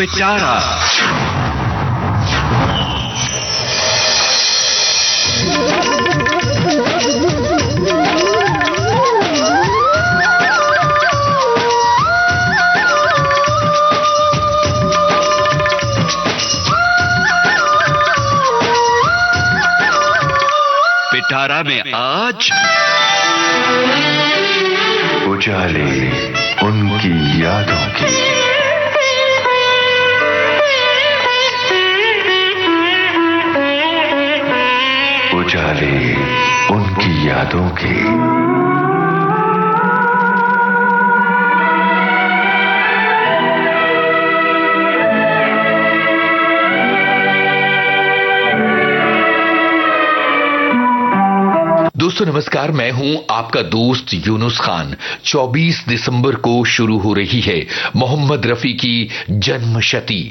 पिटारा। पिटारा में आज उजाले उनकी यादों की। उजाले उनकी यादों की। दोस्तों नमस्कार, मैं हूं आपका दोस्त यूनुस खान। 24 दिसंबर को शुरू हो रही है मोहम्मद रफी की जन्मशती।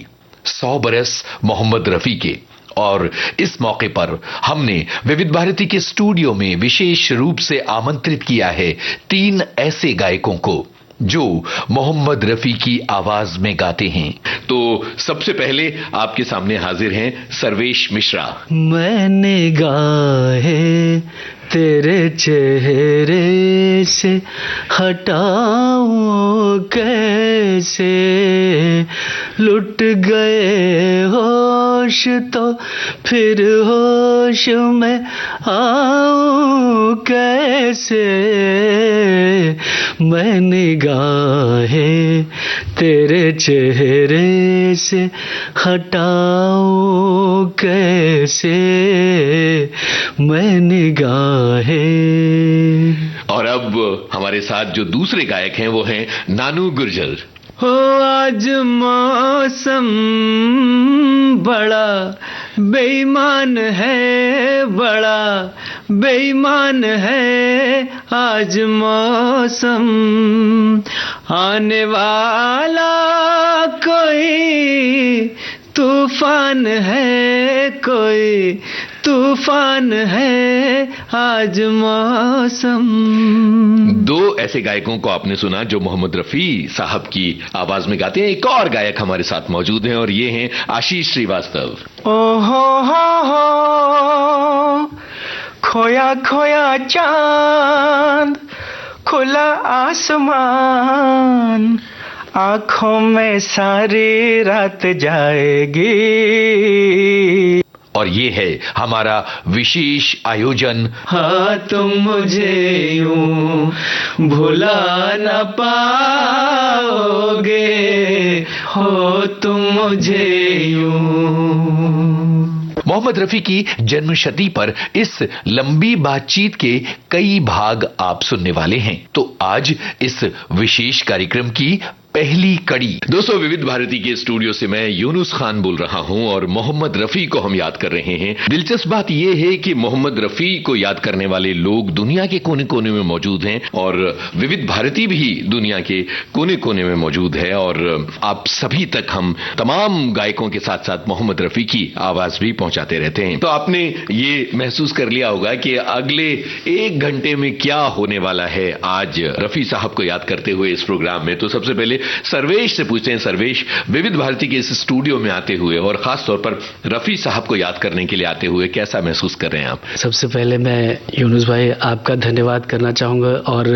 100 बरस मोहम्मद रफी के, और इस मौके पर हमने विविध भारती के स्टूडियो में विशेष रूप से आमंत्रित किया है 3 ऐसे गायकों को जो मोहम्मद रफी की आवाज में गाते हैं। तो सबसे पहले आपके सामने हाजिर हैं सर्वेश मिश्रा। मैंने गाहे तेरे चेहरे से हटाऊं कैसे, लुट गए होश तो फिर होश में आऊं कैसे। मैंने गाहे तेरे चेहरे से हटाऊं कैसे, मैंने गाहे। और अब हमारे साथ जो दूसरे गायक हैं वो हैं नानू गुर्जर। हो आज मौसम बड़ा बेईमान है, बड़ा बेईमान है आज मौसम। आने वाला कोई तूफान है, कोई तूफान है आज मौसम। 2 ऐसे गायकों को आपने सुना जो मोहम्मद रफी साहब की आवाज में गाते हैं। एक और गायक हमारे साथ मौजूद हैं और ये हैं आशीष श्रीवास्तव। ओहो हो, खोया खोया चांद, खुला आसमान, आंखों में सारी रात जाएगी। और ये है हमारा विशेष आयोजन। हाँ तुम मुझे यूं भुला न पाओगे, हो तुम मुझे यूं। मोहम्मद रफी की जन्मशती पर इस लंबी बातचीत के कई भाग आप सुनने वाले हैं। तो आज इस विशेष कार्यक्रम की पहली कड़ी। दोस्तों, विविध भारती के स्टूडियो से मैं यूनुस खान बोल रहा हूं और मोहम्मद रफी को हम याद कर रहे हैं। दिलचस्प बात यह है कि मोहम्मद रफी को याद करने वाले लोग दुनिया के कोने कोने में मौजूद हैं और विविध भारती भी दुनिया के कोने कोने में मौजूद है। और आप सभी तक हम तमाम गायकों के साथ साथ मोहम्मद रफी की आवाज भी पहुंचाते रहते हैं। तो आपने ये महसूस कर लिया होगा कि अगले 1 घंटे में क्या होने वाला है आज रफी साहब को याद करते हुए इस प्रोग्राम में। तो सबसे पहले सर्वेश से पूछते हैं। सर्वेश, विविध भारती के इस स्टूडियो में आते हुए और खास तौर पर रफी साहब को याद करने के लिए आते हुए कैसा महसूस कर रहे हैं आप? सबसे पहले मैं यूनुस भाई आपका धन्यवाद करना चाहूँगा। और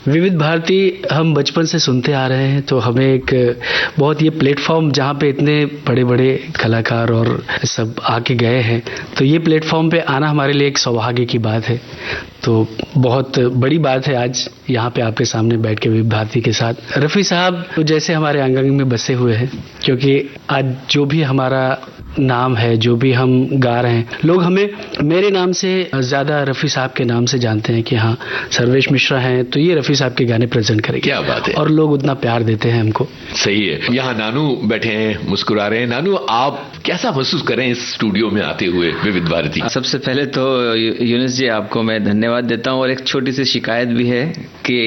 विविध भारती हम बचपन से सुनते आ रहे हैं, तो हमें एक बहुत ये प्लेटफॉर्म जहाँ पे इतने बड़े बड़े कलाकार और सब आके गए हैं, तो ये प्लेटफॉर्म पे आना हमारे लिए एक सौभाग्य की बात है। तो बहुत बड़ी बात है आज यहाँ पे आपके सामने बैठ के विविध भारती के साथ। रफी साहब जैसे हमारे आंगन में बसे हुए हैं, क्योंकि आज जो भी हमारा नाम है, जो भी हम गा रहे हैं, लोग हमें मेरे नाम से ज्यादा रफी साहब के नाम से जानते हैं कि हाँ सर्वेश मिश्रा हैं तो ये रफी साहब के गाने प्रेजेंट करेंगे। क्या बात है। और लोग उतना प्यार देते हैं हमको। सही है। यहाँ नानू बैठे हैं, मुस्कुरा रहे हैं। नानू, आप कैसा महसूस कर रहे हैं इस स्टूडियो में आते हुए विविध भारती? सबसे पहले तो यूनुस जी आपको मैं धन्यवाद देता हूँ और एक छोटी सी शिकायत भी है कि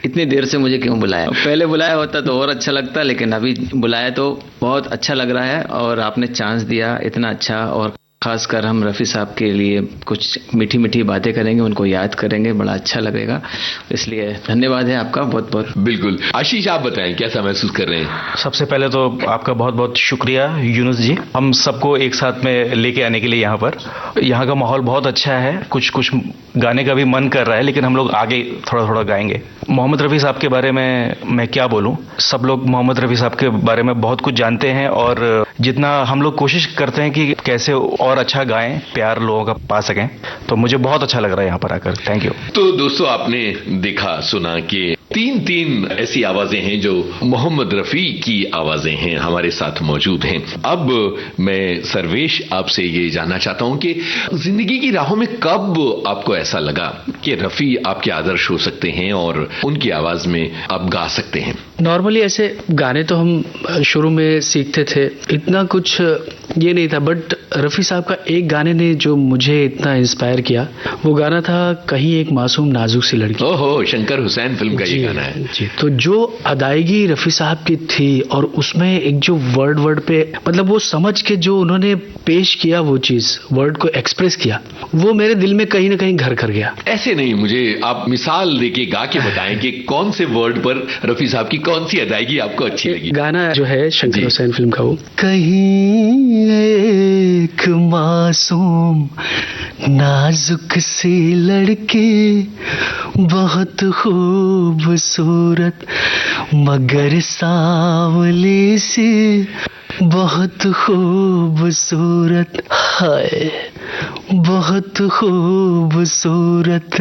इतनी देर से मुझे क्यों बुलाया। पहले बुलाया होता तो और अच्छा लगता, लेकिन अभी बुलाया तो बहुत अच्छा लग रहा है और आपने चांस दिया इतना अच्छा। और खासकर हम रफ़ी साहब के लिए कुछ मीठी मीठी बातें करेंगे, उनको याद करेंगे, बड़ा अच्छा लगेगा। इसलिए धन्यवाद है आपका बहुत बहुत। बिल्कुल। आशीष, आप बताएं कैसा महसूस कर रहे हैं? सबसे पहले तो आपका बहुत बहुत शुक्रिया यूनुस जी, हम सबको एक साथ में लेके आने के लिए। यहाँ का माहौल बहुत अच्छा है, कुछ गाने का भी मन कर रहा है, लेकिन हम लोग आगे थोड़ा थोड़ा गाएंगे। मोहम्मद रफ़ी साहब के बारे में मैं क्या बोलूं, सब लोग मोहम्मद रफ़ी साहब के बारे में बहुत कुछ जानते हैं और जितना हम लोग कोशिश करते हैं कि कैसे और अच्छा गाएं, प्यार लोगों का पा सकें, तो मुझे बहुत अच्छा लग रहा है यहाँ पर आकर। Thank you. तो दोस्तों, आपने देखा सुना कि तीन ऐसी आवाजें हैं जो मोहम्मद रफ़ी की आवाजें हैं हमारे साथ मौजूद हैं। अब मैं सर्वेश आपसे ये जानना चाहता हूं कि जिंदगी की राहों में कब आपको ऐसा लगा कि रफ़ी आपके आदर्श हो सकते हैं और उनकी आवाज में आप गा सकते हैं? नॉर्मली ऐसे गाने तो हम शुरू में सीखते थे, इतना कुछ ये नहीं था, बट रफ़ी साहब का एक गाने ने जो मुझे इतना इंस्पायर किया, वो गाना था कहीं एक मासूम नाजुक सी लड़की। ओहो, शंकर हुसैन फिल्म का ये गाना है जी। तो जो अदायगी रफ़ी साहब की थी और उसमें एक जो वर्ड पे मतलब वो समझ के जो उन्होंने पेश किया, वो चीज वर्ड को एक्सप्रेस किया, वो मेरे दिल में कहीं ना कहीं घर कर गया। ऐसे नहीं, मुझे आप मिसाल देके गा के बताएं कि कौन से वर्ड पर रफ़ी साहब की कौन सी अदायगी आपको अच्छी लगी? गाना जो है शंकर हुसैन फिल्म का, वो कहीं एक मासूम नाजुक सी लड़की बहुत खूबसूरत मगर सांवली सी बहुत खूबसूरत, हाय बहुत खूबसूरत।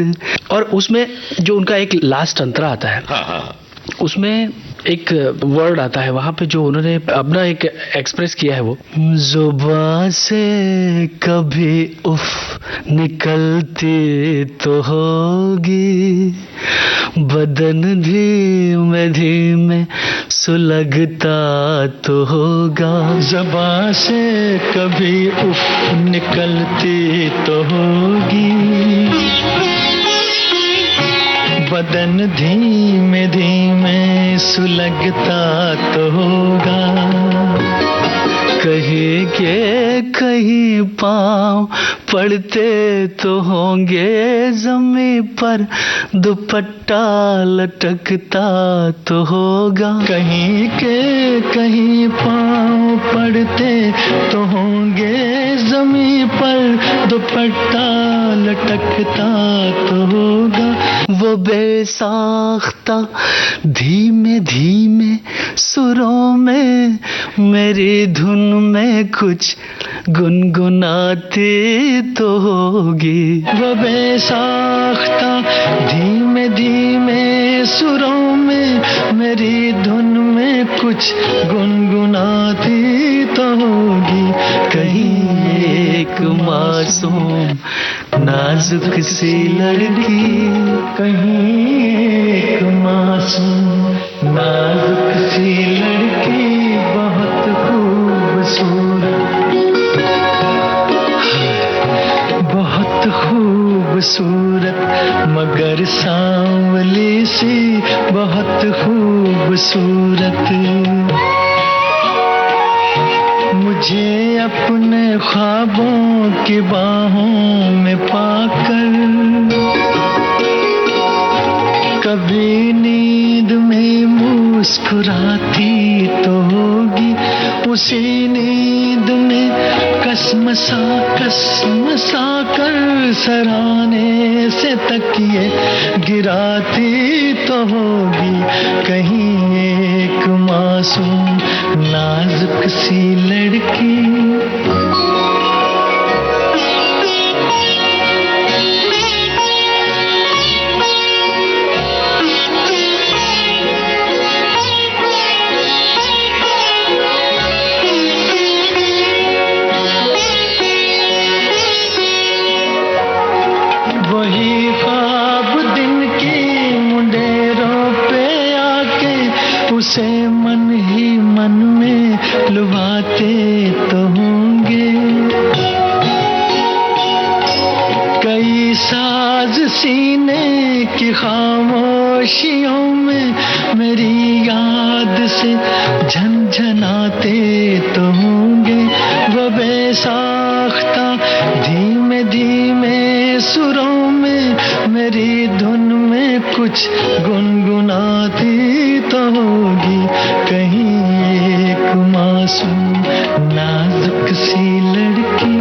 और उसमें जो उनका एक लास्ट अंतरा आता है, हाँ, उसमें एक वर्ड आता है, वहां पे जो उन्होंने अपना एक एक्सप्रेस किया है, वो जुबान से कभी उफ निकलती तो होगी, बदन धीमे धीमे सुलगता तो होगा, जुबान से कभी उफ निकलती तो होगी, बदन धीमे धीमे सुलगता तो होगा, कहीं के कहीं पाँव पड़ते तो होंगे ज़मीं पर, दुपट्टा लटकता तो होगा, कहीं के कहीं पाँव पड़ते तो होंगे ज़मीं पर, दुपट्टा लटकता तो होगा, वो बेसाख्ता धीमे धीमे सुरों में मेरी धुन में कुछ गुनगुनाती तो होगी, वो बेसाख्ता धीमे धीमे सुरों में मेरी धुन में कुछ गुनगुनाती तो होगी, कहीं एक मासूम नाजुक सी लड़की, कहीं एक मासूम नाजुक सी लड़की बहुत खूबसूरत, बहुत खूबसूरत मगर सांवली सी बहुत खूबसूरत, मुझे अपने ख्वाबों की बाहों में पाकर कभी नींद में मुस्कुराती तो होगी, उसी नींद में कसमसा कर सराहने से तकिए गिराती तो होगी, कहीं एक मासूम नाजुक सी लड़की। वही ख्वाब दिन की मुंडेरों पे आके उसे मन ही मन में लुभाते तो होंगे, कई साज सीने की खामोशियों में मेरी याद से झनझनाते तो होंगे, वो बेसाख्ता नाजुक सी लड़की।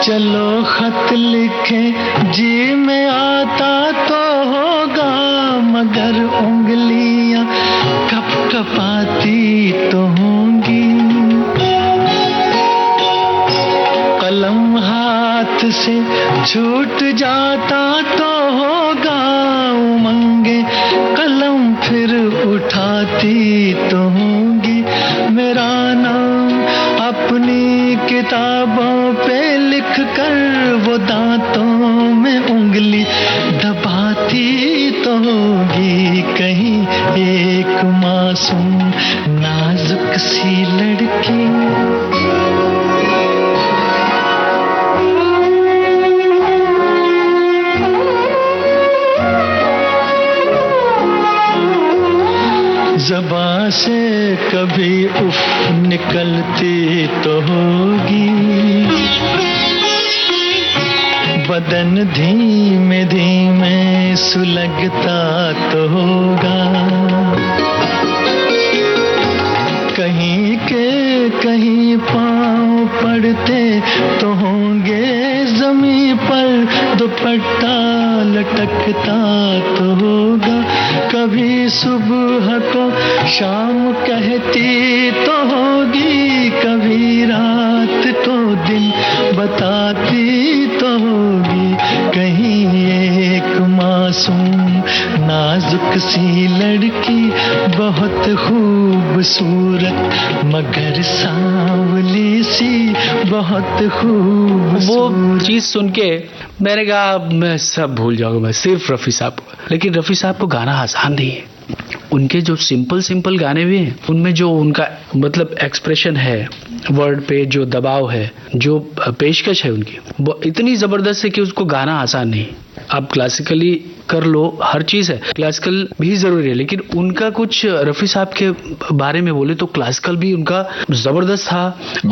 चलो खत लिखे जी में आता तो होगा, मगर उंगलियां कप कपाती तो होंगी। कलम हाथ से छूट जाता तो होगा, उमंगे कलम फिर उठाती तो होंगी। मेरा नाम अपनी किताबों पे लिख कर वो दांतों में उंगली दबाती तो होगी। कहीं एक मासूम नाजुक सी लड़की। ज़बां से कभी उफ निकलती तो होगी, बदन धीमे धीमे सुलगता तो होगा। कहीं के कहीं पाँव पड़ते तो होंगे, ज़मीं पर दुपट्टा लटकता तो होगा। कभी सुबह को शाम कहती तो होगी, कभी रात को दिन बताती तो होगी। कहीं एक मासूम नाजुक सी लड़की, बहुत खूबसूरत मगर सांवली सी, बहुत खूबसूरत। वो चीज सुन के मैंने कहा मैं सब भूल जाऊंगा, मैं सिर्फ रफी साहब को। लेकिन रफी साहब को गाना आसान नहीं है। उनके जो सिंपल गाने भी हैं, उनमें जो उनका मतलब एक्सप्रेशन है, वर्ड पे जो दबाव है, जो पेशकश है उनकी, वो इतनी जबरदस्त है कि उसको गाना आसान नहीं। आप क्लासिकली कर लो, हर चीज है, क्लासिकल भी जरूरी है, लेकिन उनका कुछ रफी साहब के बारे में बोले तो क्लासिकल भी उनका जबरदस्त था।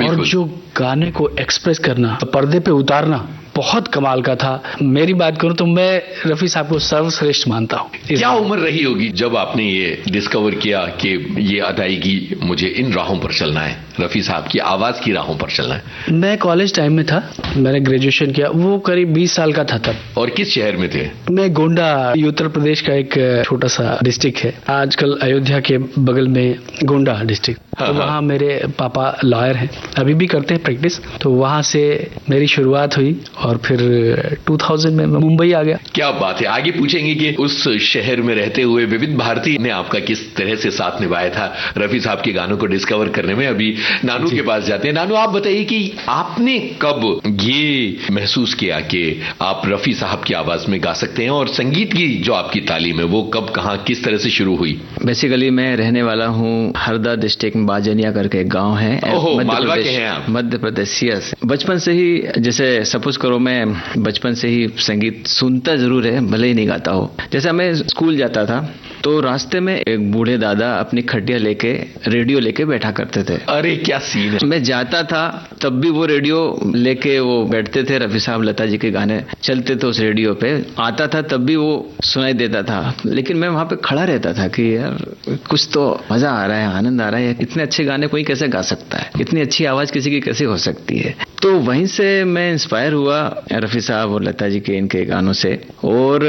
और जो गाने को एक्सप्रेस करना, पर्दे पे उतारना बहुत कमाल का था। मेरी बात करूं तो मैं रफी साहब को सर्वश्रेष्ठ मानता हूं। क्या उम्र रही होगी जब आपने ये डिस्कवर किया कि ये अदायगी, मुझे इन राहों पर चलना है, रफी साहब की आवाज की राहों पर चलना है? मैं कॉलेज टाइम में था, मैंने ग्रेजुएशन किया, वो करीब 20 साल का था तब। और किस शहर में थे? मैं गोंडा, उत्तर प्रदेश का एक छोटा सा डिस्ट्रिक्ट है, आजकल अयोध्या के बगल में गोंडा डिस्ट्रिक्ट। तो वहाँ मेरे पापा लॉयर हैं, अभी भी करते हैं प्रैक्टिस। तो वहाँ से मेरी शुरुआत हुई और फिर 2000 में मैं मुंबई आ गया। क्या बात है। आगे पूछेंगे कि उस शहर में रहते हुए विविध भारती ने आपका किस तरह से साथ निभाया था रफी साहब के गानों को डिस्कवर करने में। अभी नानू के पास जाते हैं। नानू, आप बताइए कि आपने कब ये महसूस किया कि आप रफी साहब की आवाज में गा सकते हैं, और संगीत की जो आपकी तालीम है वो कब, कहाँ, किस तरह से शुरू हुई? बेसिकली मैं रहने वाला हूँ हरदा डिस्ट्रिक्ट में, बाजनिया करके एक गाँव है, मालवा के हैं आप? मध्य प्रदेश। यस। बचपन से ही, जैसे सपोज करो मैं बचपन से ही संगीत सुनता जरूर है, भले ही नहीं गाता हो। जैसे मैं स्कूल जाता था तो रास्ते में एक बूढ़े दादा अपनी खटिया लेके रेडियो लेके बैठा करते थे। अरे क्या सीन है। मैं जाता था तब भी वो रेडियो लेके वो बैठते थे, रफी साहब, लता जी के गाने चलते थे उस रेडियो पे। आता था तब भी वो सुनाई देता था, लेकिन मैं वहां पे खड़ा रहता था कि यार कुछ तो मजा आ रहा है, आनंद आ रहा है, इतने अच्छे गाने कोई कैसे गा सकता है, इतनी अच्छी आवाज किसी की कैसे हो सकती है। तो वहीं से मैं इंस्पायर हुआ रफी साहब और लता जी के इनके गानों से। और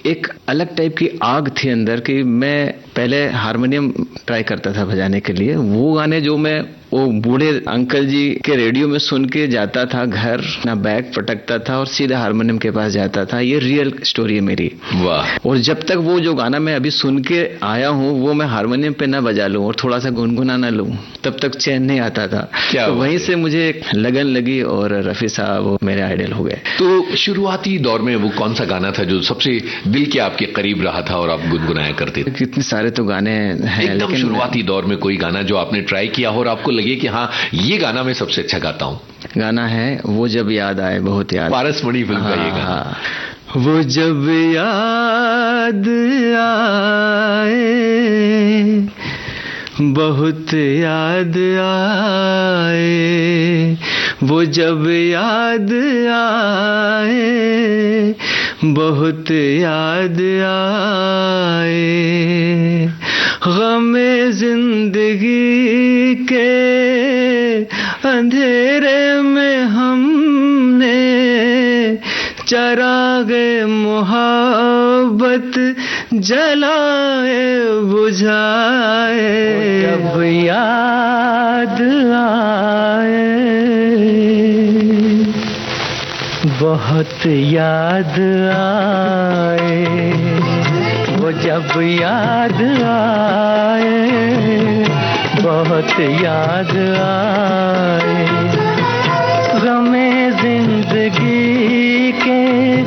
एक अलग टाइप की आग थी अंदर कि मैं पहले हारमोनियम ट्राई करता था बजाने के लिए। वो गाने जो मैं वो बूढ़े अंकल जी के रेडियो में सुन के जाता था घर, ना बैग पटकता था और सीधा हारमोनियम के पास जाता था। ये रियल स्टोरी है मेरी। वाह। और जब तक वो जो गाना मैं अभी सुन के आया हूँ वो मैं हारमोनियम पे ना बजा लूं और थोड़ा सा गुनगुना ना लूं, तब तक चैन नहीं आता था। तो वहीं से मुझे लगन लगी और रफी साहब मेरे आइडल हो गए। तो शुरुआती दौर में वो कौन सा गाना था जो सबसे दिल के आपके करीब रहा था और आप गुनगुनाया करते थे? कितने सारे तो गाने हैं, लेकिन शुरुआती दौर में कोई गाना जो आपने ट्राई किया हो और आपको लगे कि हाँ ये गाना मैं सबसे अच्छा गाता हूँ? गाना है वो जब याद आए, बहुत याद, पारसमणि फिल्म का ये गाना। वो जब याद आए, बहुत याद आए, वो जब याद आए, बहुत याद आए। गमे जिंदगी के अंधेरे में हमने चरागे मोहब्बत जलाए बुझाए। जब याद आए, बहुत याद आए, वो जब याद आए, बहुत याद आए। गमे जिंदगी के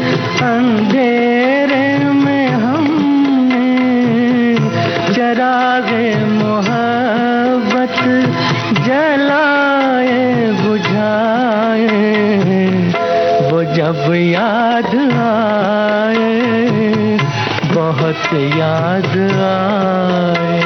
अंधेरे में हमने चरागे मोहब्बत जलाए बुझाए। वो जब याद आए, बहुत याद आए।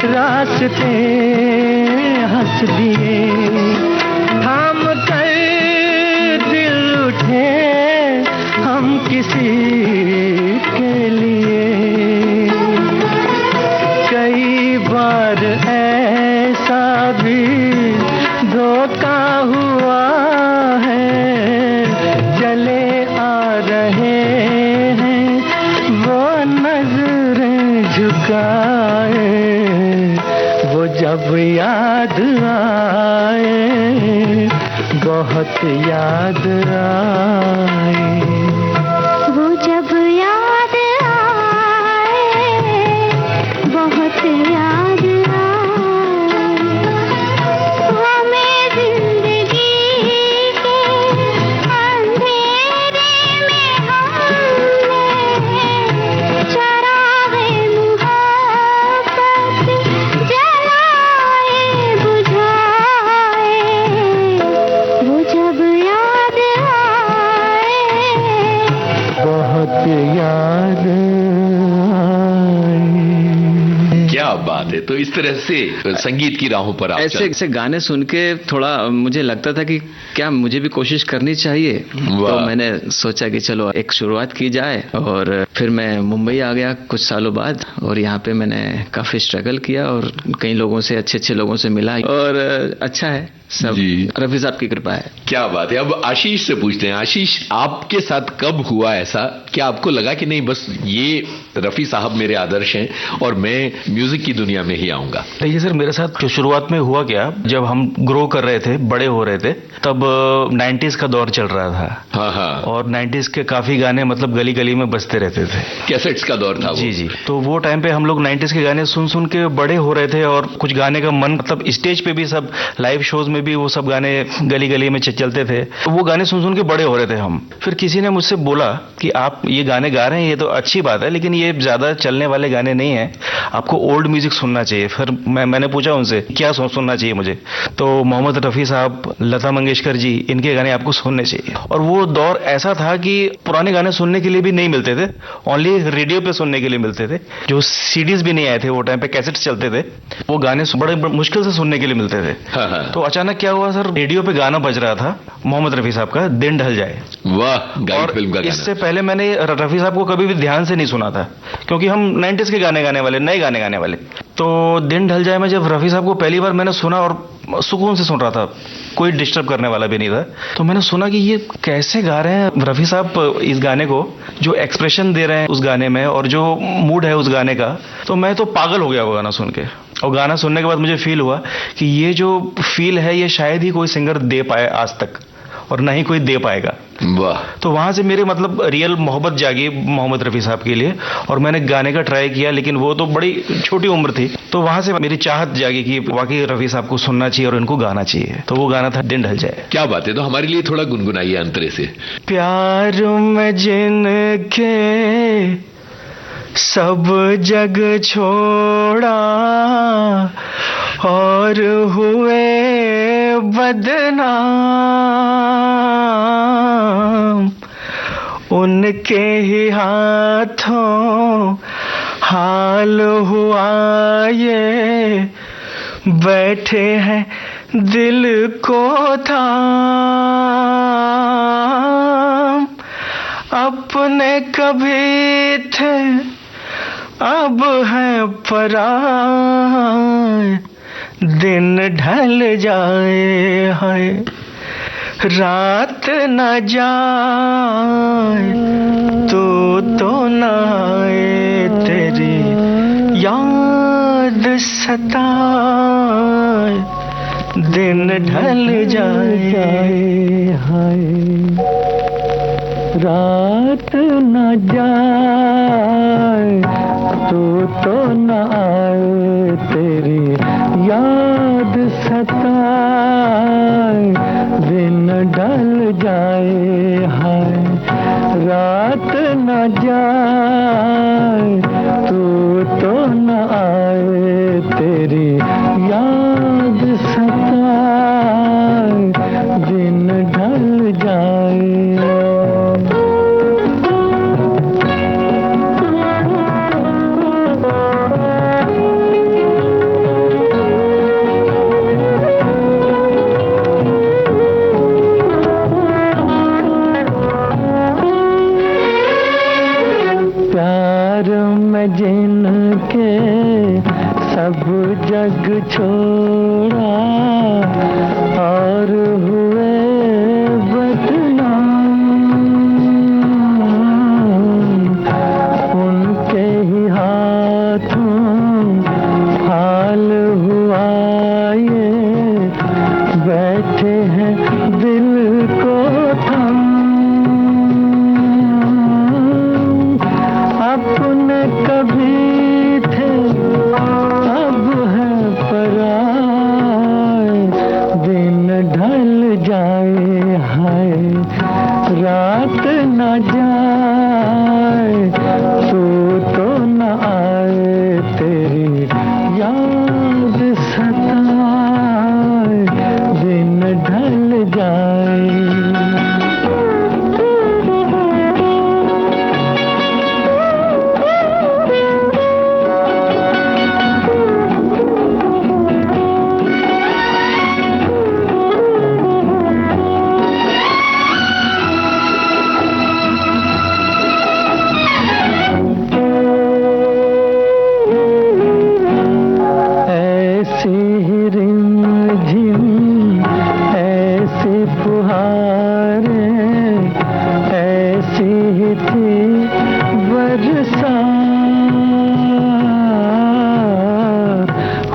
रास्ते हंस दिए, थाम कर दिल उठे हम किसी के लिए। कई बार ऐसा भी धोखा हुआ है, चले आ रहे हैं वो नजरें झुकाए। वो जब याद आए, बहुत याद आए। वो जब याद आए, बहुत याद आए। हमें जिंदगी के अंधेरे में हमने चरागे मोहब्बत जलाए बुझाए। वो जब याद आए, बहुत याद आए। क्या बात है। तो इस तरह से संगीत की राहों पर आप ऐसे चल- ऐसे गाने सुन के थोड़ा मुझे लगता था कि क्या मुझे भी कोशिश करनी चाहिए। तो मैंने सोचा कि चलो एक शुरुआत की जाए, और फिर मैं मुंबई आ गया कुछ सालों बाद, और यहाँ पे मैंने काफी स्ट्रगल किया और कई लोगों से, अच्छे अच्छे लोगों से मिला, और अच्छा है सब। जी। रफी साहब की कृपा है। क्या बात है। अब आशीष से पूछते हैं। आशीष, आपके साथ कब हुआ ऐसा, क्या आपको लगा कि नहीं बस ये रफी साहब मेरे आदर्श हैं और मैं म्यूजिक की दुनिया में ही आऊंगा? देखिए सर, मेरे साथ जो शुरुआत में हुआ क्या, जब हम ग्रो कर रहे थे, बड़े हो रहे थे, तब 90s का दौर चल रहा था। हाँ हाँ। और 90s के काफी गाने मतलब गली गली में बजते रहते थे। कैसेट्स का दौर था वो। जी जी। तो वो टाइम पे हम लोग 90s के गाने सुन सुन के बड़े हो रहे थे, और कुछ गाने का मन, मतलब स्टेज पे भी, सब लाइव शोज में भी वो सब गाने गली गली में चलते थे। तो वो गाने सुन सुन के बड़े हो रहे थे हम। फिर किसी ने मुझसे बोला कि आप ये गाने गा रहे हैं, ये तो अच्छी बात है, लेकिन ये ज्यादा चलने वाले गाने नहीं है, आपको ओल्ड म्यूजिक सुनना चाहिए। फिर मैंने पूछा उनसे क्या सुनना चाहिए मुझे, तो मोहम्मद रफी साहब, लता मंगेशकर जी, इनके गाने आपको सुनने चाहिए। और वो दौर ऐसा था कि पुराने गाने सुनने के लिए भी नहीं मिलते थे, ओनली रेडियो पे सुनने के लिए मिलते थे। जो सीडीज भी नहीं आए थे वो टाइम पे, कैसेट्स चलते थे, वो गाने बड़े मुश्किल से सुनने के लिए मिलते थे। हाँ हाँ। तो अचानक क्या हुआ सर, रेडियो पे गाना बज रहा था मोहम्मद रफी साहब का, दिन ढल जाए। वाह, गाइड और फिल्म का गाना। इससे पहले मैंने रफी साहब को कभी भी ध्यान से नहीं सुना था, क्योंकि हम 90s के गाने गाने वाले, नए गाने गाने वाले। तो दिन ढल जाए में जब रफी साहब को पहली बार मैंने सुना, और सुकून से सुन रहा था, कोई डिस्टर्ब करने वाला भी नहीं था, तो मैंने सुना कि ये कैसे गा रहे हैं रफी साहब इस गाने को, जो एक्सप्रेशन दे रहे हैं उस गाने में, और जो मूड है उस गाने का। तो मैं तो पागल हो गया वो गाना सुन के। और गाना सुनने के बाद मुझे फील हुआ कि ये जो फील है ये शायद ही कोई सिंगर दे पाए आज तक, और ना ही कोई दे पाएगा। वाह। तो वहां से मेरे मतलब रियल मोहब्बत जागी मोहम्मद रफी साहब के लिए, और मैंने गाने का ट्राई किया, लेकिन वो तो बड़ी छोटी उम्र थी, तो वहां से मेरी चाहत जागी कि वाकई रफी साहब को सुनना चाहिए और उनको गाना चाहिए। तो वो गाना था दिन ढल जाए। क्या बात है, तो हमारे लिए थोड़ा गुनगुनाइए अंतरे से। प्यार में जिनके सब जग छोड़ा और हुए बदनाम, उनके ही हाथों हाल हुआ ये, बैठे हैं दिल को थाम। अपने कभी थे अब है पराए, दिन ढल जाए है रात न जाए, तो न आए तेरी याद सताए, दिन ढल जाए हाय, रात न जाए, तो न आए तेरी याद सताए, दिन ढल जाए हाय, रात न जाए, तो न आए तेरी याद सताए, दिन ढल जाए। जिनके सब जग छोड़ा और हुए बदनाम, उनके ही हाथों हाल हुआ ये, बैठे हैं दिल को थाम। अपने कभी थे अब है पराए, दिन ढल जाए हाय, रात न जाए, तो न आए तेरी याद सताए, दिन ढल जाए।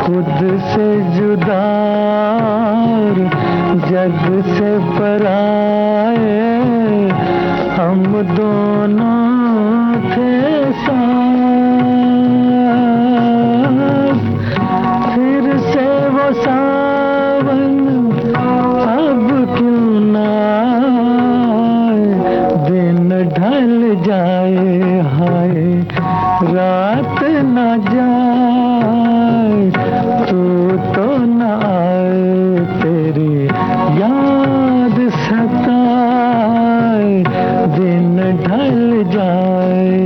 खुद से जुदा जग से पराए, हम दोनों थे साथ, फिर से वो सावन अब क्यों ना आए, दिन ढल जाए हाय, रात न जाए, तो न आए तेरी याद सताए, दिन ढल जाए।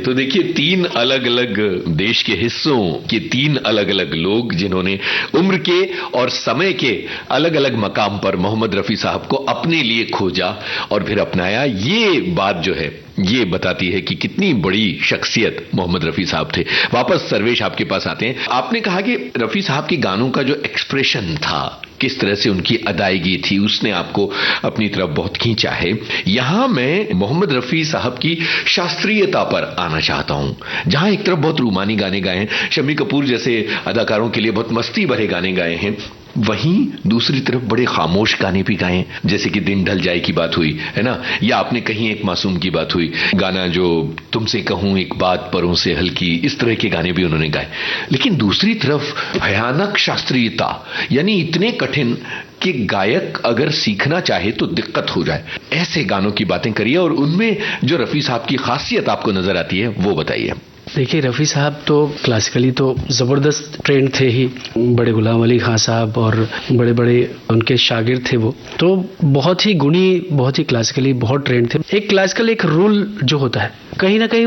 तो देखिए, 3 अलग अलग देश के हिस्सों के 3 अलग अलग लोग जिन्होंने उम्र के और समय के अलग अलग मकाम पर मोहम्मद रफी साहब को अपने लिए खोजा और फिर अपनाया, ये बात जो है ये बताती है कि कितनी बड़ी शख्सियत मोहम्मद रफी साहब थे। वापस सर्वेश आपके पास आते हैं। आपने कहा कि रफी साहब के गानों का जो एक्सप्रेशन था, किस तरह से उनकी अदायगी थी, उसने आपको अपनी तरफ बहुत खींचा है। यहां मैं मोहम्मद रफी साहब की शास्त्रीयता पर आना चाहता हूं, जहां एक तरफ बहुत रूमानी गाने गाए हैं, शम्मी कपूर जैसे अदाकारों के लिए बहुत मस्ती भरे गाने गाए हैं, वहीं दूसरी तरफ बड़े खामोश गाने भी गाए, जैसे कि दिन ढल जाए की बात हुई है ना, या आपने कहीं एक मासूम की बात हुई, गाना जो तुमसे कहूं एक बात परों से हल्की, इस तरह के गाने भी उन्होंने गाए। लेकिन दूसरी तरफ भयानक शास्त्रीयता, यानी इतने कठिन कि गायक अगर सीखना चाहे तो दिक्कत हो जाए, ऐसे गानों की बातें करिए और उनमें जो रफी साहब की खासियत आपको नजर आती है वो बताइए। देखिए, रफ़ी साहब तो क्लासिकली तो ज़बरदस्त ट्रेंड थे ही, बड़े गुलाम अली खां साहब और बड़े बड़े उनके शागिर्द थे वो, तो बहुत ही गुणी, बहुत ही क्लासिकली बहुत ट्रेंड थे। एक क्लासिकल एक रूल जो होता है, कहीं ना कहीं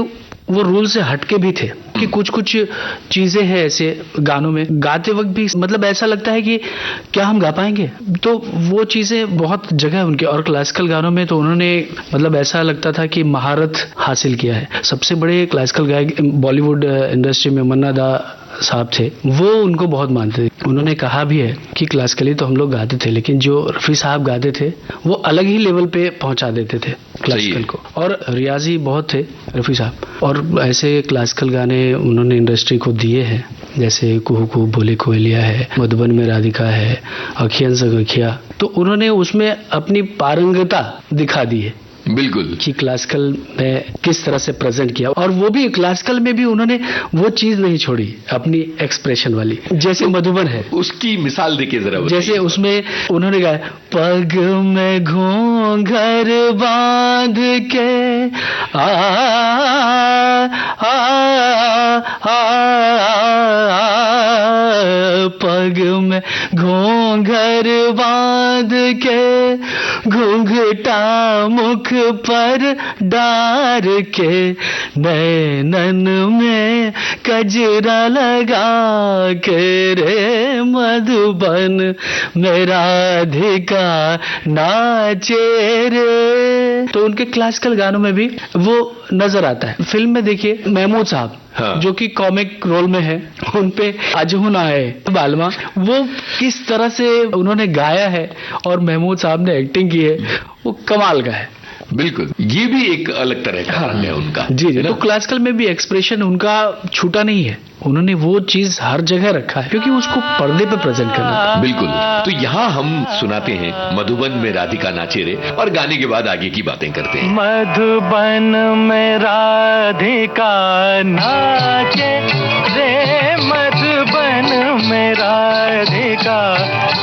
वो रूल से हटके भी थे कि कुछ कुछ चीजें हैं ऐसे गानों में, गाते वक्त भी मतलब ऐसा लगता है कि क्या हम गा पाएंगे, तो वो चीजें बहुत जगह उनके। और क्लासिकल गानों में तो उन्होंने मतलब ऐसा लगता था कि महारत हासिल किया है। सबसे बड़े क्लासिकल गायक बॉलीवुड इंडस्ट्री में मन्ना दा साहब थे, वो उनको बहुत मानते थे। उन्होंने कहा भी है कि क्लासिकली तो हम लोग गाते थे, लेकिन जो रफ़ी साहब गाते थे वो अलग ही लेवल पे पहुंचा देते थे क्लासिकल को, और रियाजी बहुत थे रफ़ी साहब। और ऐसे क्लासिकल गाने उन्होंने इंडस्ट्री को दिए हैं, जैसे कुहू कुहू बोले कोयलिया है, मधुबन में राधिका है, अखियन से अखिया, तो उन्होंने उसमें अपनी पारंगता दिखा दी है बिल्कुल कि क्लासिकल में किस तरह से प्रेजेंट किया। और वो भी क्लासिकल में भी उन्होंने वो चीज नहीं छोड़ी अपनी एक्सप्रेशन वाली, जैसे मधुबन है, उसकी मिसाल देखिए जरा। जैसे उसमें उन्होंने गाया, पग में घूंघर बांध के आ, आ, आ, पग में घूंघर बांध के, घूंघटा मुख पर डार के, नैनन में कजरा लगा के रे मधुबन में राधिका नाचे रे। तो उनके क्लासिकल गानों में भी वो नजर आता है। फिल्म में देखिए महमूद साहब, हाँ, जो कि कॉमिक रोल में है, उन पे अजहू ना है बालमा, वो किस तरह से उन्होंने गाया है और महमूद साहब ने एक्टिंग की है, वो कमाल का है। बिल्कुल, ये भी एक अलग तरह का रंग है उनका। जी जी, तो क्लासिकल में भी एक्सप्रेशन उनका छूटा नहीं है, उन्होंने वो चीज हर जगह रखा है, क्योंकि उसको पर्दे पे प्रेजेंट करना है। बिल्कुल, तो यहाँ हम सुनाते हैं मधुबन में राधिका नाचे रे, और गाने के बाद आगे की बातें करते हैं। मधुबन में राधिका नाचे रे, मधुबन में राधिका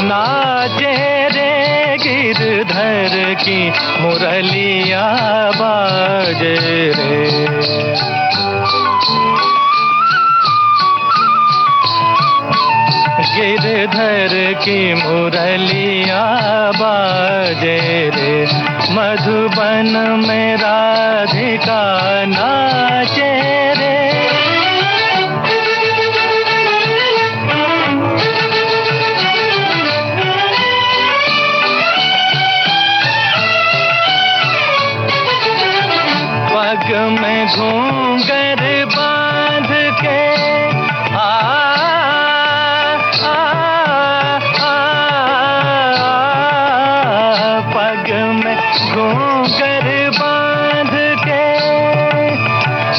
नाचे रे, गिरधर की मुरलिया बाजे रे। गिरधर की मुरलिया बाजे रे, मधुबन में राधिका नाचे रे। पग में घूंघर बांध के पग में घूंघर बांध के,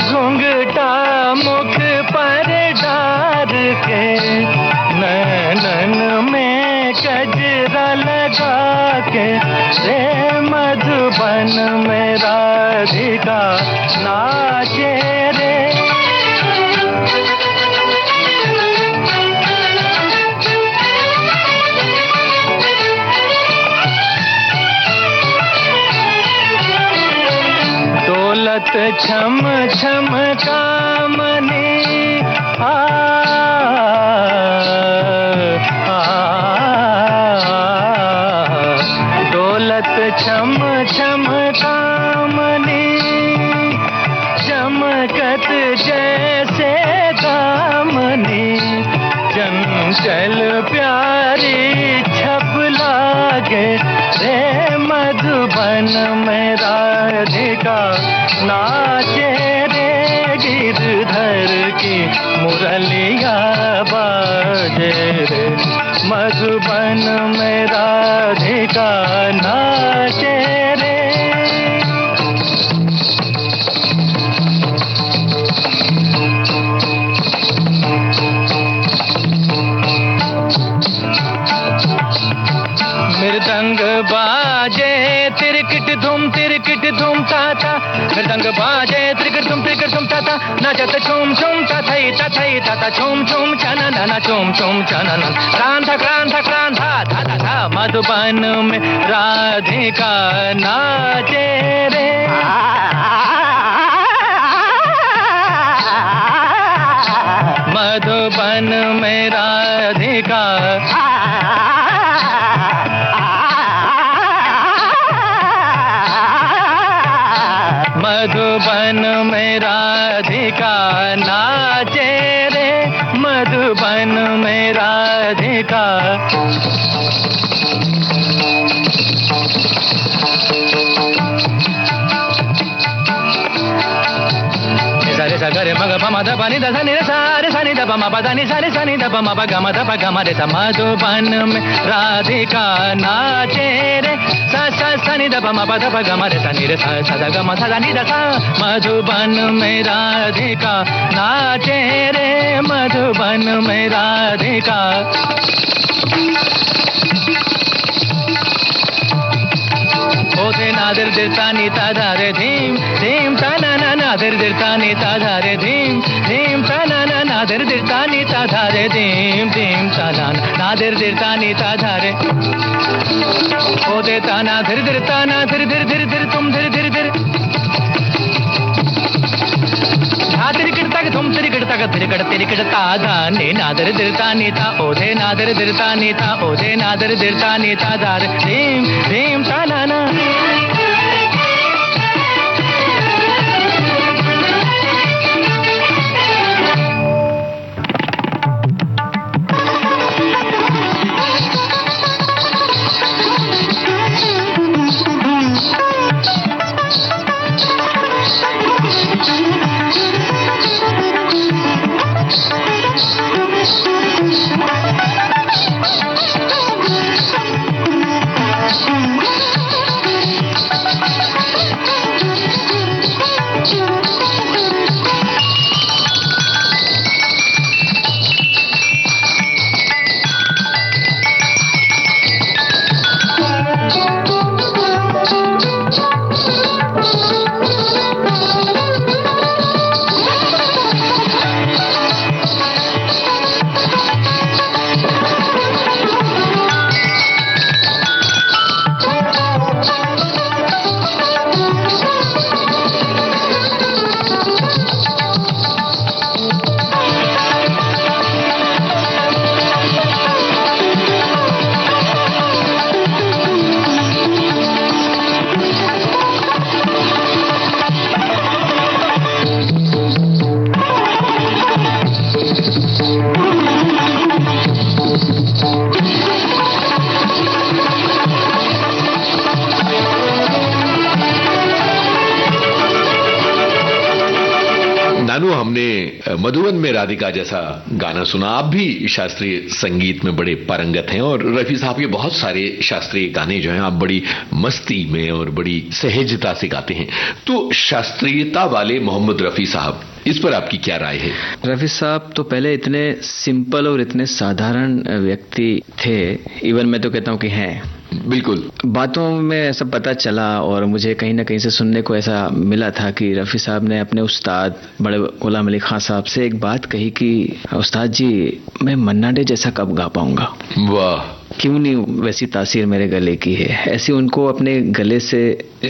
घूंघटा मुख पर डार के, नैनन में कजरा लगा के रे, मधुबन में राधिका नाचे रे। दौलत छम छम कामनी दौलत छम छम का चंचल प्यारी छप लागे रे मधुबन में राधिका नाचे रे गिरधर की मुरलिया बाजे रे मधुबन में राधिका नाचे रे। मृदंग बाजे तिरकिट धूम ताता मृदंग बाजे तिरकिट धूम ताता नाचत छूम छूम तथई तथई ताता छूम छूम चनन छूम छूम चनन क्रांता क्रांता क्रांता धा धा मधुबन में राधिका नाचे रे। मधुबन में राधिका मधुबन में राधिका नाचे रे मधुबन में राधिका। सारे सगरे मग पमा ध पानी ध नी सारे सनी ध पमा पदा नी सारे सनी ध पमा प ग म ध प ग म रे सा मधुबन में राधिका नाचे रे सा सा सनी ध पमा प ध प ग म रे सा नी रे सा सा ध ग म सा ध नी ध सा मधुबन में राधिका नाचे रे मधुबन में राधिका। ओते नादर दिरता नीता धारे धीम धीम तना ना नादर दिरता नीता धारे धीम धीम तना ना नादर दिरता नीता धारे धीम धीम तना नादर दिरता नीता धारे ओते ताना धीर धीर ताना धीर धीर धीर धीर तुम धीर धीर धीर तुम तिरिकिड़ ताधा ने नादर दिरता नीता ओधे नादर दिरता नीता ओधे नादर दिरता नीता धार धीम धीम ताना ना। नानू, हमने मधुबन में राधिका जैसा गाना सुना। आप भी शास्त्रीय संगीत में बड़े पारंगत हैं और रफी साहब के बहुत सारे शास्त्रीय गाने जो हैं आप बड़ी मस्ती में और बड़ी सहजता से गाते हैं। तो शास्त्रीयता वाले मोहम्मद रफी साहब, इस पर आपकी क्या राय है? रफी साहब तो पहले इतने सिंपल और इतने साधारण व्यक्ति थे, इवन मैं तो कहता हूँ कि हैं। बिल्कुल बातों में ऐसा पता चला और मुझे कहीं ना कहीं से सुनने को ऐसा मिला था कि रफी साहब ने अपने उस्ताद बड़े गुलाम अली खान साहब से एक बात कही कि उस्ताद जी, मैं मन्ना डे जैसा कब गा पाऊंगा? वाह, क्यों नहीं वैसी तासीर मेरे गले की है। ऐसी उनको अपने गले से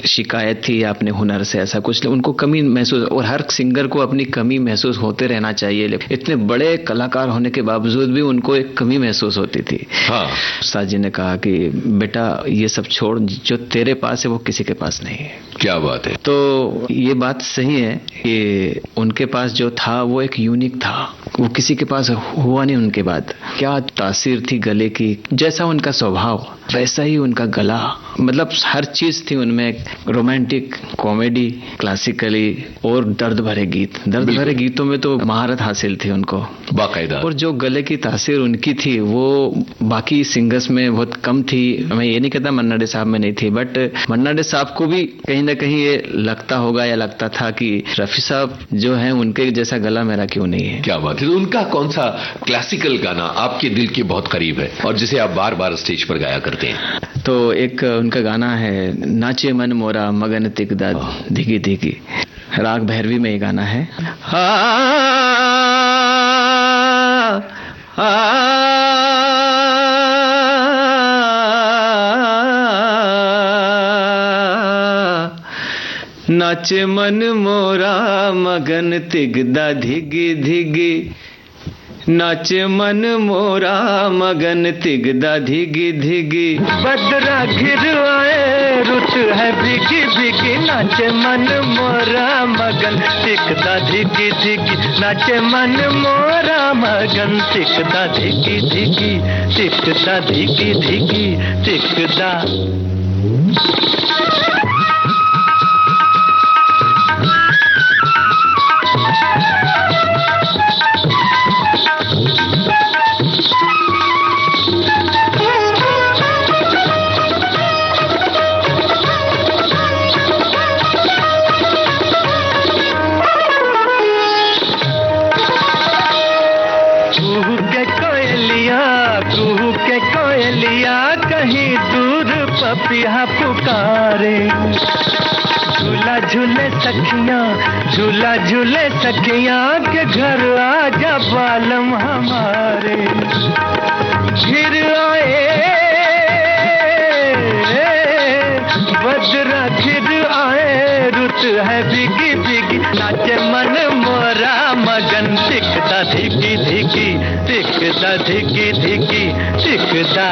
शिकायत थी या अपने हुनर से ऐसा कुछ, उनको कमी महसूस, और हर सिंगर को अपनी कमी महसूस होते रहना चाहिए। इतने बड़े कलाकार होने के बावजूद भी उनको एक कमी महसूस होती थी। हाँ। उस्ताद जी ने कहा कि बेटा ये सब छोड़, जो तेरे पास है वो किसी के पास नहीं है। क्या बात है। तो ये बात सही है कि उनके पास जो था वो एक यूनिक था, वो किसी के पास हुआ नहीं। उनके बाद क्या तासीर थी गले की, जैसा उनका स्वभाव वैसा ही उनका गला, मतलब हर चीज थी उनमें, रोमांटिक, कॉमेडी, क्लासिकली और दर्द भरे गीत। दर्द भरे गीतों में तो महारत हासिल थी उनको बाकायदा। और जो गले की तासीर उनकी थी वो बाकी सिंगर्स में बहुत कम थी। मैं ये नहीं कहता मन्ना डे साहब में नहीं थी, बट मन्ना डे साहब को भी कहीं ना कहीं ये लगता होगा या लगता था कि रफी साहब जो हैं उनके जैसा गला मेरा क्यों नहीं है। क्या बात है। तो उनका कौन सा क्लासिकल गाना आपके दिल के बहुत करीब है और जिसे आप बार बार स्टेज पर गाया करते हैं? तो एक उनका गाना है नाचे मन मोरा मगन तिगदा धिगी धिगी, राग भैरवी में ये गाना है। नाचे मन मोरा मगन तिगदा धिगी धिगी, नाचे मन मोरा मगन तिगदा धिगी धिगी, बदरा घिर आए रुत है भिगी भिगी, नाचे मन मोरा मगन तिगदा धिगी धिगी, नाचे मन मोरा मगन तिगदा धिगी धिगी, तिगदा धिगी धिगी तिगदा। कहीं दूर पपिया पुकारे, झूला झूले सखियां, झूला झूले सखियां के घर आजा बालम हमारे। घिर आए बजरा घिर आए रुत है बिगी बिगी, नाचे मन मोरा मगन तिकदा धिगी धिगी, तिकदा धिगी धिगी तिकदा।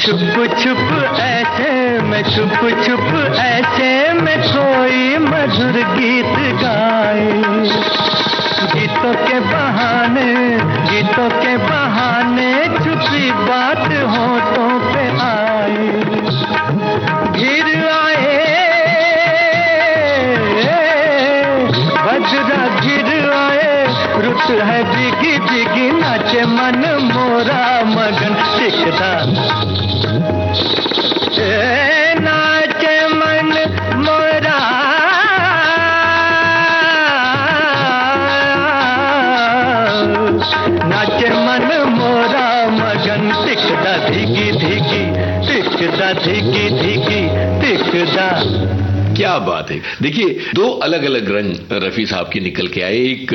छुप छुप ऐसे में, छुप छुप ऐसे में कोई मधुर गीत गाए, गीतों के बहाने, गीतों के बहाने छुपी बात होठों पे आए। घिर आए बजरा घिर आए रुत है बिगी बिगी, नाचे मन मोरा मगन तिकदा, नाचे मन मोरा नाचे मन मोरा मगन तिकदा धिगी धिगी, तिकदा धिगी धिगी तिकदा। क्या बात है। देखिए, दो अलग अलग रंग रफी साहब के निकल के आए। एक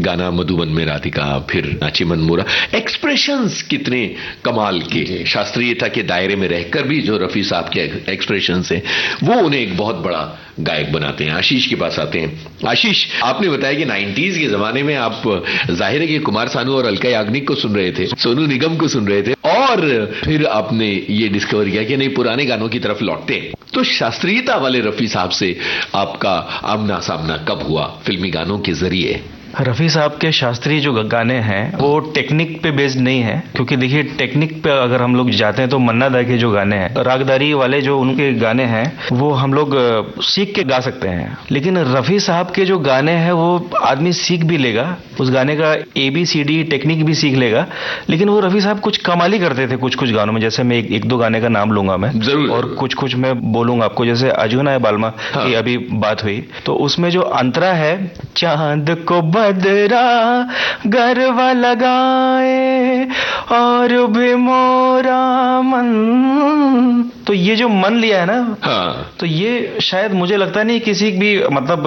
गाना मधुबन में राधिका, फिर नाचे मन मोरा। एक्सप्रेशंस कितने कमाल के, शास्त्रीयता के दायरे में रहकर भी जो रफी साहब के एक्सप्रेशंस हैं वो उन्हें एक बहुत बड़ा गायक बनाते हैं। आशीष के पास आते हैं। आशीष, आपने बताया कि 90s के जमाने में आप जाहिर है कि कुमार सानू और अलका याग्निक को सुन रहे थे, सोनू निगम को सुन रहे थे, और फिर आपने ये डिस्कवर किया कि नहीं, पुराने गानों की तरफ लौटते हैं। तो शास्त्रीयता वाले रफी साहब से आपका आमना सामना कब हुआ फिल्मी गानों के जरिए? रफ़ी साहब के शास्त्रीय जो गाने हैं वो टेक्निक पे बेस्ड नहीं है, क्योंकि देखिए टेक्निक पे अगर हम लोग जाते हैं तो मन्ना दा के जो गाने हैं, रागदारी वाले जो उनके गाने हैं वो हम लोग सीख के गा सकते हैं, लेकिन रफ़ी साहब के जो गाने हैं वो आदमी सीख भी लेगा, उस गाने का ABCD टेक्निक भी सीख लेगा, लेकिन वो रफ़ी साहब कुछ कमाल ही करते थे कुछ कुछ गानों में। जैसे मैं एक दो गाने का नाम लूंगा मैं जरूर, और कुछ कुछ मैं बोलूंगा आपको। जैसे अजूना है बालमा की अभी बात हुई, तो उसमें जो अंतरा है, चांद को बदरा गरवा लगाए और भी मोरा मन, तो ये जो मन लिया है ना, हाँ, तो ये शायद मुझे लगता नहीं किसी भी मतलब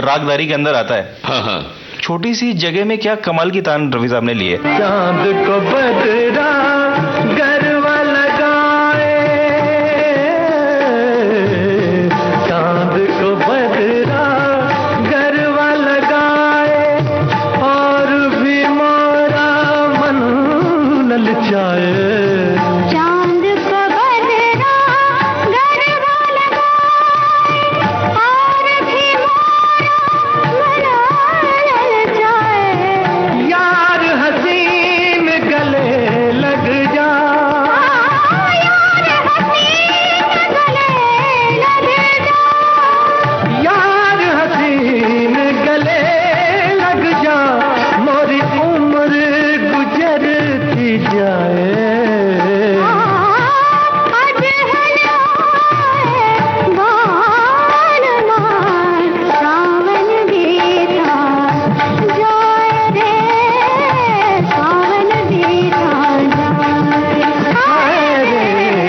रागदारी के अंदर आता है। हाँ हाँ, छोटी सी जगह में क्या कमाल की तान रफ़ी साहब ने ली है। चांद को बदरा गरवा लगाए, चांद को बदरा गरवा लगाए और भी मोरा मन ललचाए। चांद को बदरा गरबा लगाए और भी मोरा मना ललचाए। यार हसीन गले लग जा, यार हसीन गले लग जा, यार हसीन गले लग जा, मोरी उम्र गुजरती जाए। आज हलवाए बाल मार सावन बीता जाए रे, सावन बीता जाए, हाय रे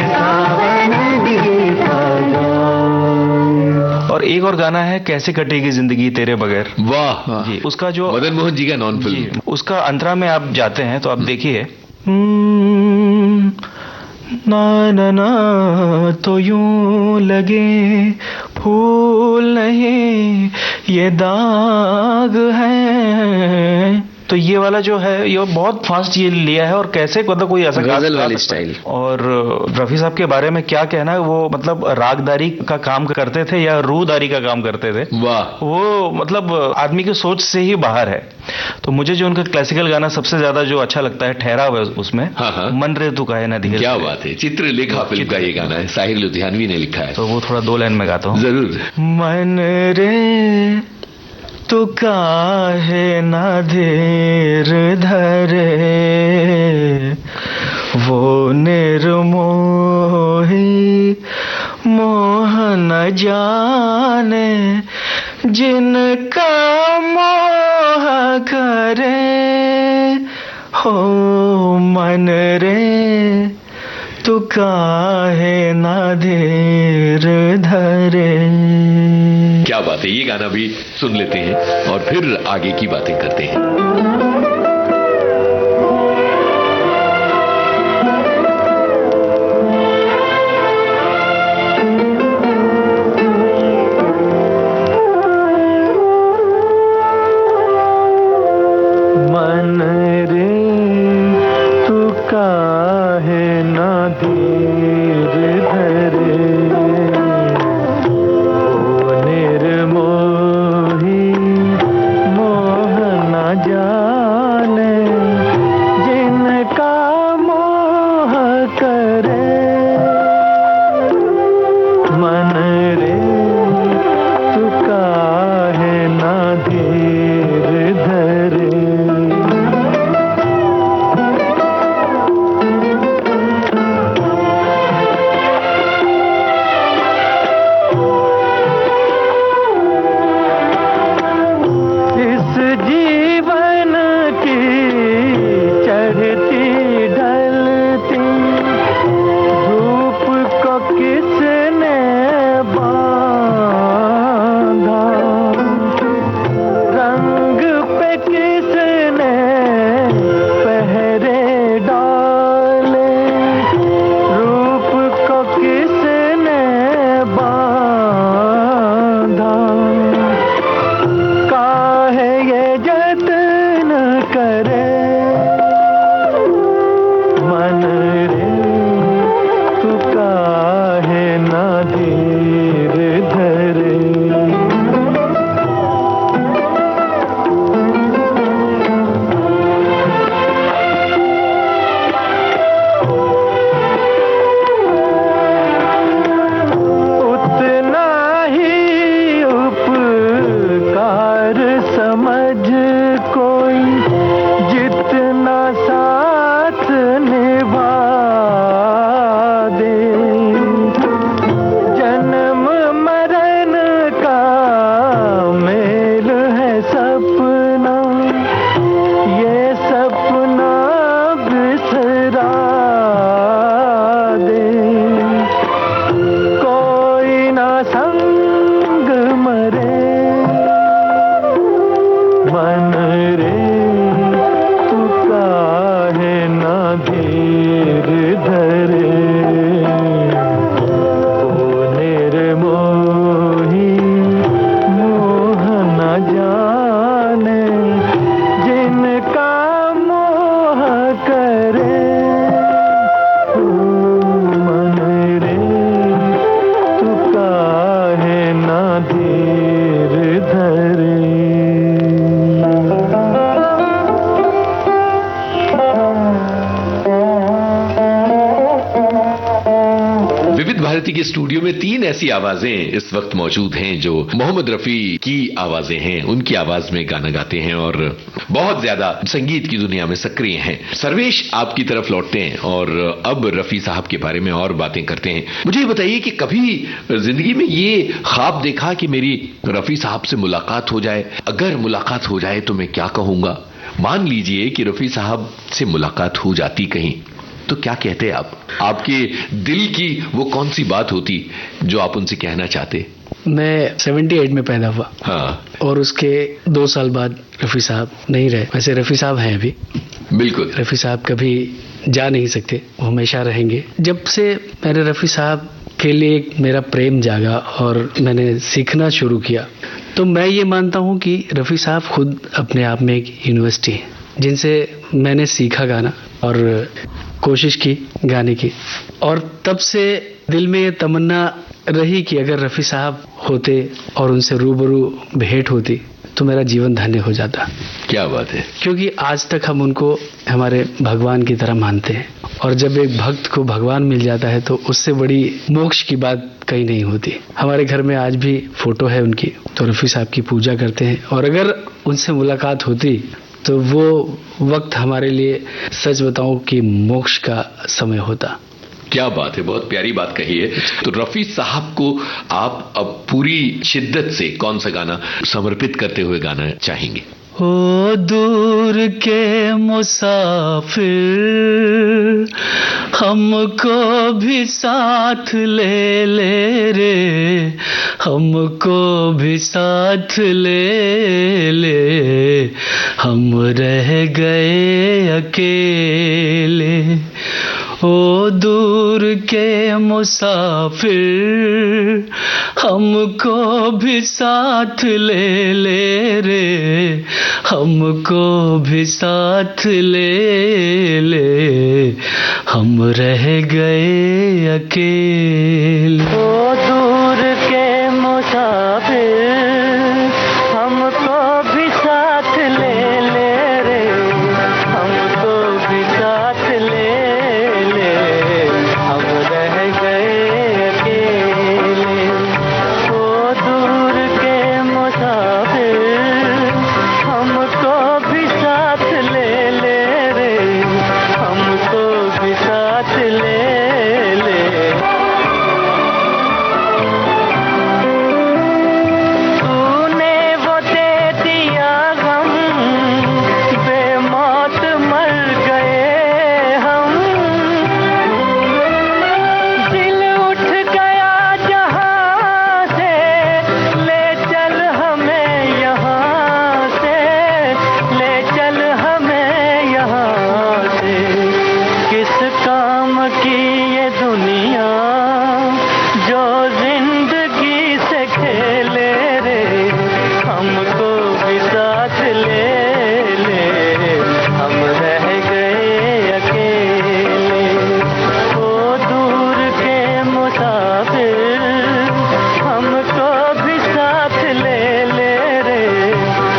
सावन बीता जाए। और एक और गाना है, कैसे कटेगी जिंदगी तेरे बगैर। वाह जी, उसका जो मदन मोहन जी का नॉन फिल्म, जी, उसका अंतरा में आप जाते हैं तो आप देखिए, ना ना ना तो यूं लगे फूल नहीं ये दाग है, तो ये वाला जो है ये बहुत फास्ट ये लिया है, और कैसे मतलब कोई ऐसा गजल गा वाली सकता है। स्टाइल। और रफ़ी साहब के बारे में क्या कहना है, वो मतलब रागदारी का काम करते थे या रूदारी का काम करते थे, वाह, वो मतलब आदमी की सोच से ही बाहर है। तो मुझे जो उनका क्लासिकल गाना सबसे ज्यादा जो अच्छा लगता है, ठहराव है उसमें, हाँ, हाँ। मन रे तू काहे ना धीरे, क्या बात है। चित्रलेखा फिल्म का ये गाना है, साहिर लुधियानवी ने लिखा है। तो वो थोड़ा 2 लाइन में गाता हूँ। जरूर। मन रे तू काहे ना धीर धरे, वो निर्मोही मोह न जाने, जिनका मोह करे, हो मन रे तू काहे ना धीर धरे। क्या बात है, ये गाना भी सुन लेते हैं और फिर आगे की बातें करते हैं। मन रे तू काहे ना धीर धरे, ओ निर्मोही मोह न जाने, जिनका मोह करे, मन रे तू काहे ना धीर धरे। इस जीवन की चढ़ती ढलती धूप को किसने बांधा, रंग पे किसने पहरे डाले, रूप को किसने बांधा, काहे ये जतन करे, मन रे तू काहे ना धीर धरे। भारती के स्टूडियो में 3 ऐसी आवाजें इस वक्त मौजूद हैं जो मोहम्मद रफी की आवाजें हैं, उनकी आवाज में गाना गाते हैं और बहुत ज्यादा संगीत की दुनिया में सक्रिय हैं। सर्वेश, आपकी तरफ लौटते हैं और अब रफी साहब के बारे में और बातें करते हैं। मुझे ये बताइए कि कभी जिंदगी में ये ख्वाब देखा कि मेरी रफी साहब से मुलाकात हो जाए? अगर मुलाकात हो जाए तो मैं क्या कहूंगा? मान लीजिए कि रफी साहब से मुलाकात हो जाती कहीं, तो क्या कहते आप? आपके दिल की वो कौन सी बात होती जो आप उनसे कहना चाहते? मैं 78 में पैदा हुआ। हाँ, और उसके 2 साल बाद रफी साहब नहीं रहे। वैसे रफी साहब हैं अभी, बिल्कुल। रफी साहब कभी जा नहीं सकते, वो हमेशा रहेंगे। जब से मैंने रफी साहब के लिए एक मेरा प्रेम जागा और मैंने सीखना शुरू किया, तो मैं ये मानता हूँ कि रफी साहब खुद अपने आप में एक यूनिवर्सिटी है, जिनसे मैंने सीखा गाना और कोशिश की गाने की। और तब से दिल में ये तमन्ना रही कि अगर रफी साहब होते और उनसे रूबरू भेंट होती तो मेरा जीवन धन्य हो जाता। क्या बात है। क्योंकि आज तक हम उनको हमारे भगवान की तरह मानते हैं, और जब एक भक्त को भगवान मिल जाता है तो उससे बड़ी मोक्ष की बात कहीं नहीं होती। हमारे घर में आज भी फोटो है उनकी, तो रफी साहब की पूजा करते हैं, और अगर उनसे मुलाकात होती तो वो वक्त हमारे लिए सच बताऊं कि मोक्ष का समय होता। क्या बात है, बहुत प्यारी बात कही है। तो रफी साहब को आप अब पूरी शिद्दत से कौन सा गाना समर्पित करते हुए गाना चाहेंगे? ओ दूर के मुसाफिर, हमको भी साथ ले ले रे, हमको भी साथ ले ले, हम रह गए अकेले। ओ दूर के मुसाफिर, हमको भी साथ ले ले रे, हमको भी साथ ले ले, हम रह गए अकेले। ओ दूर के मुसाफिर, हमको भी साथ ले ले रे, हमको भी साथ ले ले, हम रह गए अकेले। ओ दूर के मुसाफिर, हमको भी साथ ले ले रे, हमको भी साथ ले ले। तूने वो दे दिया गम, बेमौत मर गए हम। दिल उठ गया जहां से, ले चल हमें यहाँ से, ले चल हमें यहाँ से। किस काम की ये दुनिया जो जिंदगी से खेले रे, हमको भी साथ ले ले, हम रह गए अकेले। ओ दूर के मुसाफिर, हमको भी साथ ले ले रे,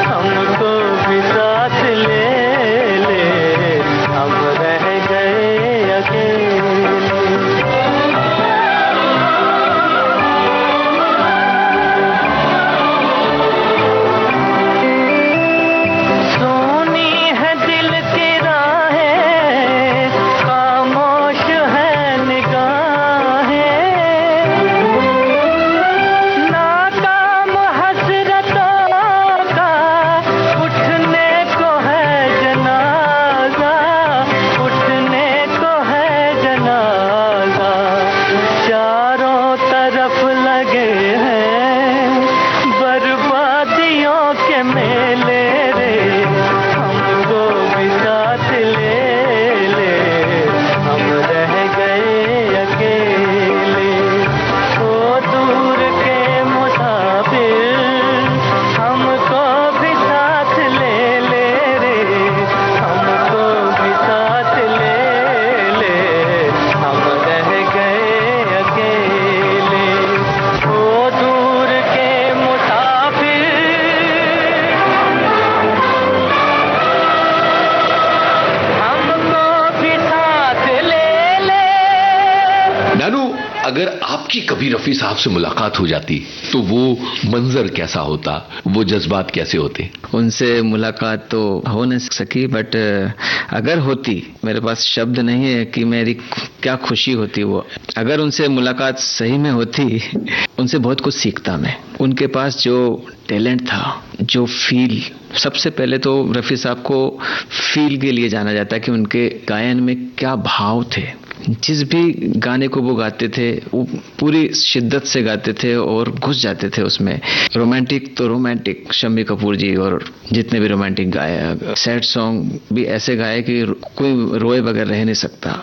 हमको भी साथ ले ले, हम रह गए अकेले। अगर आपकी कभी रफी साहब से मुलाकात हो जाती तो वो मंजर कैसा होता, वो जज्बात कैसे होते? उनसे मुलाकात तो हो नहीं सकी, बट अगर होती, मेरे पास शब्द नहीं है कि मेरी क्या खुशी होती वो। अगर उनसे मुलाकात सही में होती, उनसे बहुत कुछ सीखता मैं। उनके पास जो टैलेंट था, जो फील, सबसे पहले तो रफ़ी साहब को फील के लिए जाना जाता है कि उनके गायन में क्या भाव थे। जिस भी गाने को वो गाते थे वो पूरी शिद्दत से गाते थे और घुस जाते थे उसमें। रोमांटिक तो रोमांटिक, शम्मी कपूर जी और जितने भी रोमांटिक गाए, सैड सॉन्ग भी ऐसे गाए कि कोई रोए बगैर रह नहीं सकता।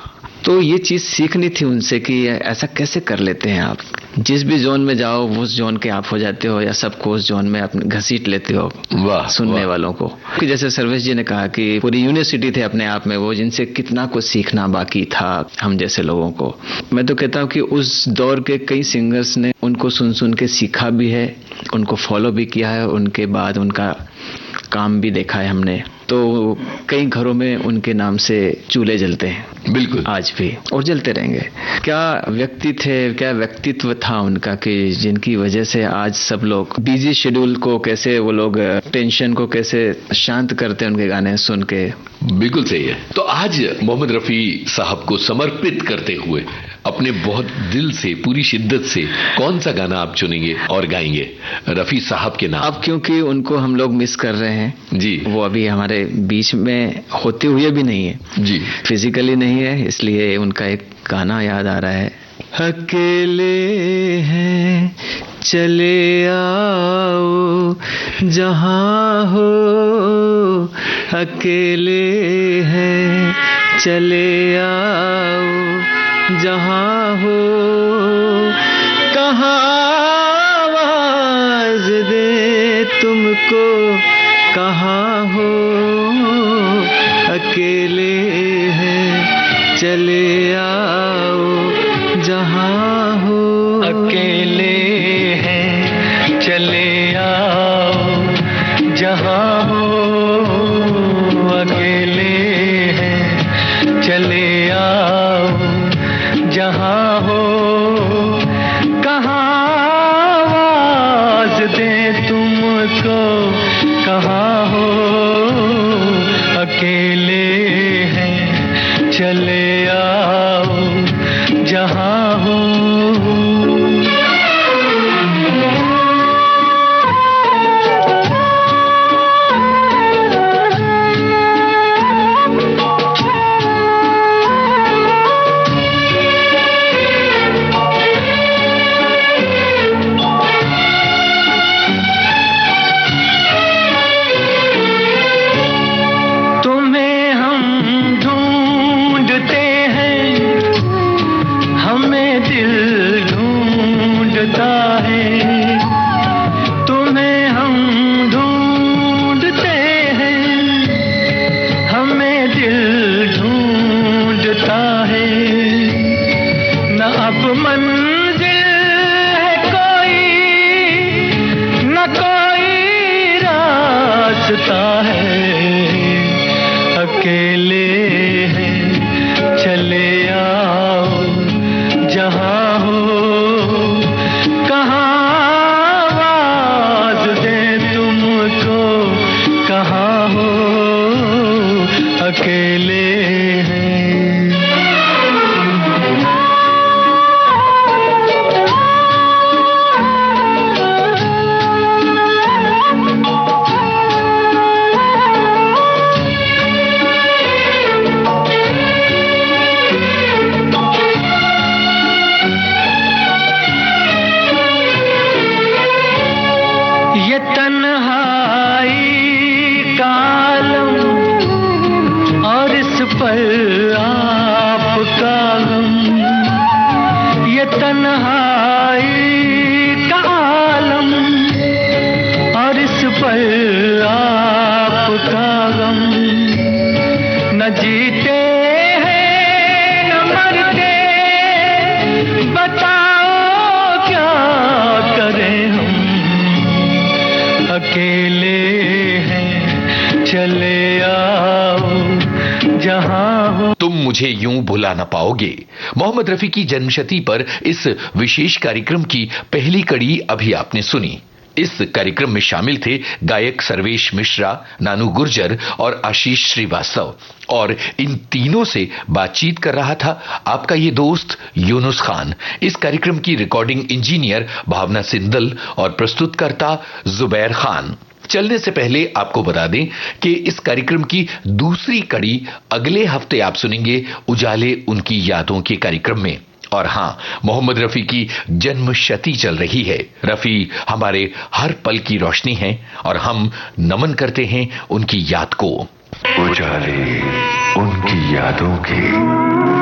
तो ये चीज़ सीखनी थी उनसे कि ऐसा कैसे कर लेते हैं आप। जिस भी जोन में जाओ उस जोन के आप हो जाते हो, या सबको उस जोन में अपने घसीट लेते हो। वाह, सुनने वाह। वालों को कि जैसे सर्वेश जी ने कहा कि पूरी यूनिवर्सिटी थे अपने आप में वो, जिनसे कितना कुछ सीखना बाकी था हम जैसे लोगों को। मैं तो कहता हूँ कि उस दौर के कई सिंगर्स ने उनको सुन सुन के सीखा भी है, उनको फॉलो भी किया है, उनके बाद उनका काम भी देखा है हमने। तो कई घरों में उनके नाम से चूल्हे जलते हैं बिल्कुल आज भी, और जलते रहेंगे। क्या व्यक्ति थे, क्या व्यक्तित्व था उनका कि जिनकी वजह से आज सब लोग बिजी शेड्यूल को कैसे, वो लोग टेंशन को कैसे शांत करते हैं उनके गाने सुन के। बिल्कुल सही है। तो आज मोहम्मद रफी साहब को समर्पित करते हुए अपने बहुत दिल से, पूरी शिद्दत से कौन सा गाना आप चुनेंगे और गाएंगे रफी साहब के नाम? अब क्योंकि उनको हम लोग मिस कर रहे हैं जी, वो अभी हमारे बीच में होते हुए भी नहीं है जी, फिजिकली नहीं है, इसलिए उनका एक गाना याद आ रहा है। अकेले हैं चले आओ जहां हो, अकेले हैं चले आओ जहां हो, कहाँ आवाज दे तुमको कहाँ हो, अकेले हैं चले आओ जहां हो। अकेले हैं चले आओ जहां हो, अकेले हैं चले आओ जहां हो, कहाँ आवाज दे तुमको कहाँ हो, अकेले हैं चले आओ जहां हो। तुम्हें हम ढूंढते हैं, हमें दिल ढूंढता है। तुम्हें हम ढूंढते हैं, हमें दिल ढूंढता है। न अब मंजिल है कोई, न कोई रास्ता है, अकेले हैं चले आओ जहां हो, कहाँ आवाज दे तुमको कहाँ हो, अकेले हैं। मुझे यूं भुला न पाओगे। मोहम्मद रफी की जन्मशती पर इस विशेष कार्यक्रम की पहली कड़ी अभी आपने सुनी। इस कार्यक्रम में शामिल थे गायक सर्वेश मिश्रा, नानू गुर्जर और आशीष श्रीवास्तव, और इन तीनों से बातचीत कर रहा था आपका ये दोस्त यूनुस खान। इस कार्यक्रम की रिकॉर्डिंग इंजीनियर भावना सिंदल और प्रस्तुतकर्ता जुबैर खान। चलने से पहले आपको बता दें कि इस कार्यक्रम की दूसरी कड़ी अगले हफ्ते आप सुनेंगे उजाले उनकी यादों के कार्यक्रम में। और हां, मोहम्मद रफी की जन्मशती चल रही है। रफी हमारे हर पल की रोशनी है और हम नमन करते हैं उनकी याद को। उजाले उनकी यादों के।